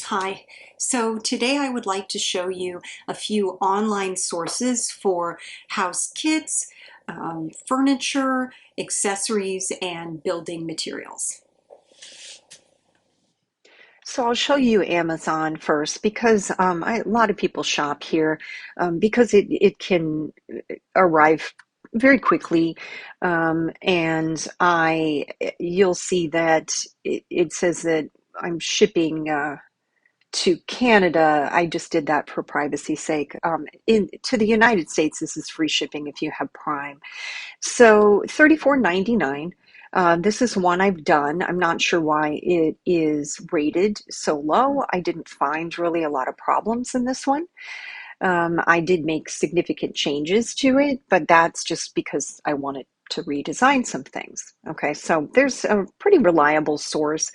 Hi, so today I would like to show you a few online sources for house kits, furniture, accessories, and building materials. So I'll show you Amazon first because a lot of people shop here because it can arrive very quickly, and you'll see that it says that I'm shipping to Canada. I just did that for privacy's sake. To the United States, this is free shipping if you have Prime. So 34.99. This is one I've done. I'm not sure why it is rated so low. I didn't find really a lot of problems in this one. I did make significant changes to it, but that's just because I wanted to redesign some things. Okay, so there's a pretty reliable source.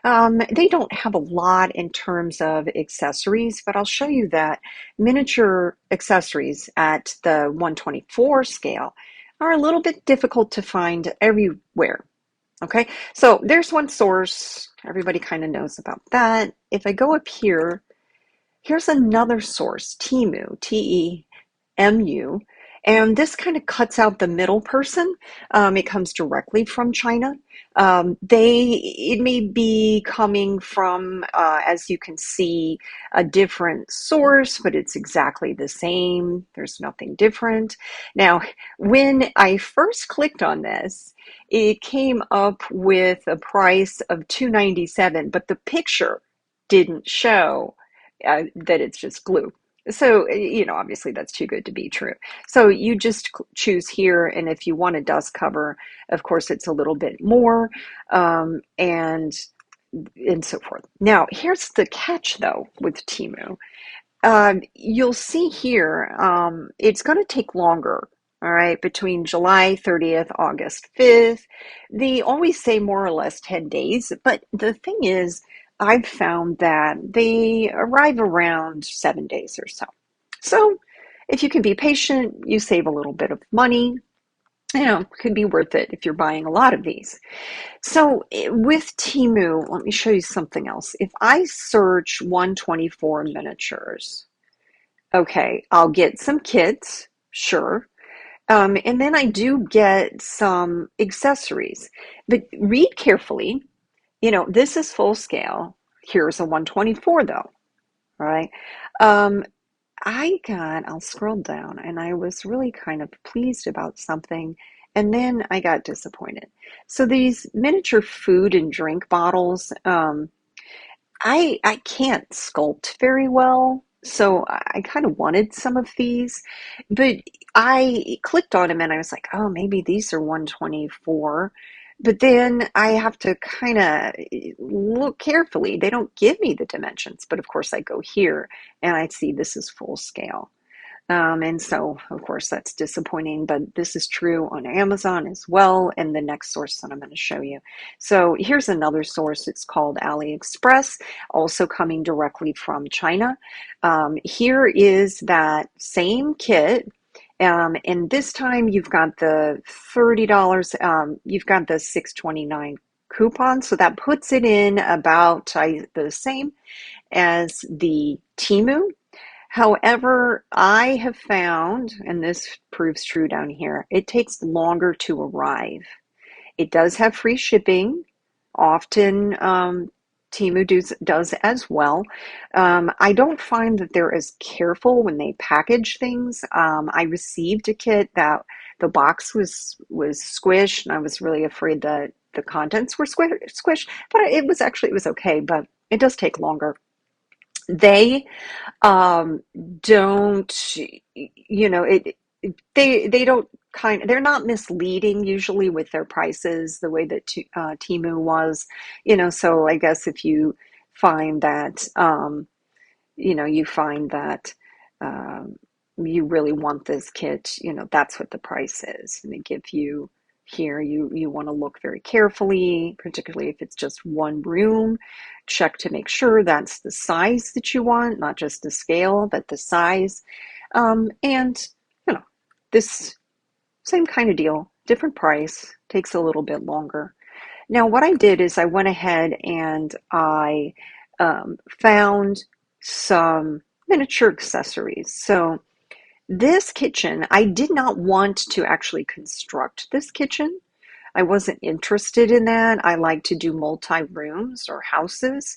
They don't have a lot in terms of accessories, but I'll show you that miniature accessories at the 124 scale are a little bit difficult to find everywhere. Okay, so there's one source. Everybody kind of knows about that. If I go up here, here's another source, Temu, Temu, and this kind of cuts out the middle person. It comes directly from China. It may be coming from, as you can see, a different source, but it's exactly the same. There's nothing different. Now, when I first clicked on this, it came up with a price of $297, but the picture didn't show that it's just glue. So, obviously that's too good to be true. So you just choose here, and if you want a dust cover, of course, it's a little bit more, and so forth. Now, here's the catch, though, with Temu. You'll see here, it's going to take longer. All right, between July 30th, August 5th. They always say more or less 10 days, but the thing is, I've found that they arrive around 7 days or so. So if you can be patient, you save a little bit of money. Could be worth it if you're buying a lot of these. So with Temu, let me show you something else. If I search 124 miniatures, okay, I'll get some kits, sure. And then I do get some accessories. But read carefully. This is full scale. Here's a 124 though. All right. Um, I'll scroll down and I was really kind of pleased about something. And then I got disappointed. So these miniature food and drink bottles, I can't sculpt very well, so I kind of wanted some of these, but I clicked on them and I was like, oh, maybe these are 124. But then I have to kind of look carefully. They don't give me the dimensions, but of course I go here and I see this is full scale. And so, of course, that's disappointing, but this is true on Amazon as well, and the next source that I'm going to show you. So here's another source. It's called AliExpress, also coming directly from China. Here is that same kit, and this time you've got the $30, you've got the $6.29 coupon, so that puts it in about the same as the Temu. However, I have found, and this proves true down here, it takes longer to arrive. It does have free shipping. Often Temu does as well. I don't find that they're as careful when they package things. I received a kit that the box was squished, and I was really afraid that the contents were squished, but it was okay, but it does take longer. They um, don't, they don't they're not misleading usually with their prices the way that Temu was, so I guess if you find that, you find that um, you really want this kit, that's what the price is. And they give you here, you want to look very carefully, particularly if it's just one room. Check to make sure that's the size that you want, not just the scale, but the size. And, this same kind of deal, different price, takes a little bit longer. Now, what I did is I went ahead and I found some miniature accessories. So this kitchen, I did not want to actually construct this kitchen. I wasn't interested in that. I like to do multi-rooms or houses.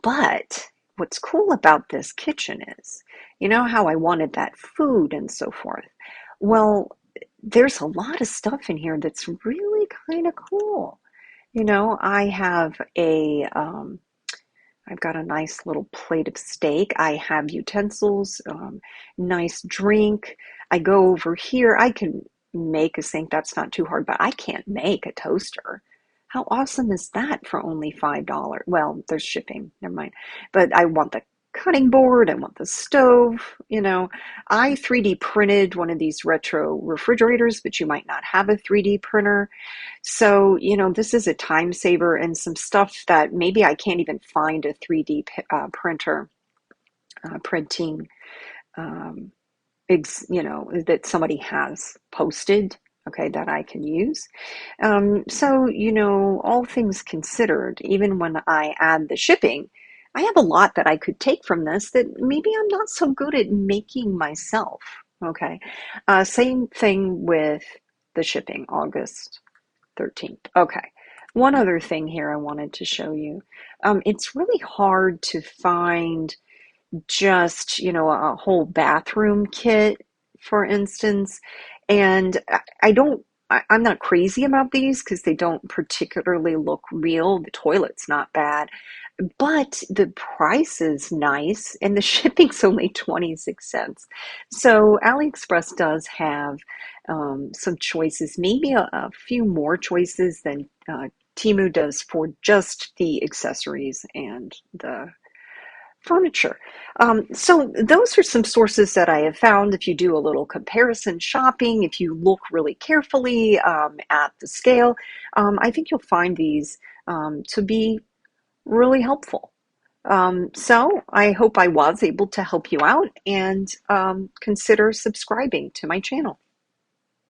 But what's cool about this kitchen is, you know how I wanted that food and so forth. Well, there's a lot of stuff in here that's really kind of cool. You know, I've got a nice little plate of steak. I have utensils, nice drink. I go over here. I can make a sink. That's not too hard, but I can't make a toaster. How awesome is that for only $5? Well, there's shipping. Never mind. But I want the cutting board. I want the stove. You know, I 3D printed one of these retro refrigerators, but you might not have a 3D printer. So, you know, this is a time saver and some stuff that maybe I can't even find a 3D printer printing, um, you know, that somebody has posted, okay, that I can use. So, you know, all things considered, even when I add the shipping, I have a lot that I could take from this that maybe I'm not so good at making myself. Okay. Same thing with the shipping, August 13th. Okay. One other thing here I wanted to show you. It's really hard to find just, you know, a whole bathroom kit, for instance. And I don't, I'm not crazy about these because they don't particularly look real. The toilet's not bad, but the price is nice and the shipping's only 26 cents. So AliExpress does have some choices, maybe a few more choices than Temu does for just the accessories and the furniture. So those are some sources that I have found. If you do a little comparison shopping, if you look really carefully at the scale, I think you'll find these to be really helpful. So I hope I was able to help you out and consider subscribing to my channel.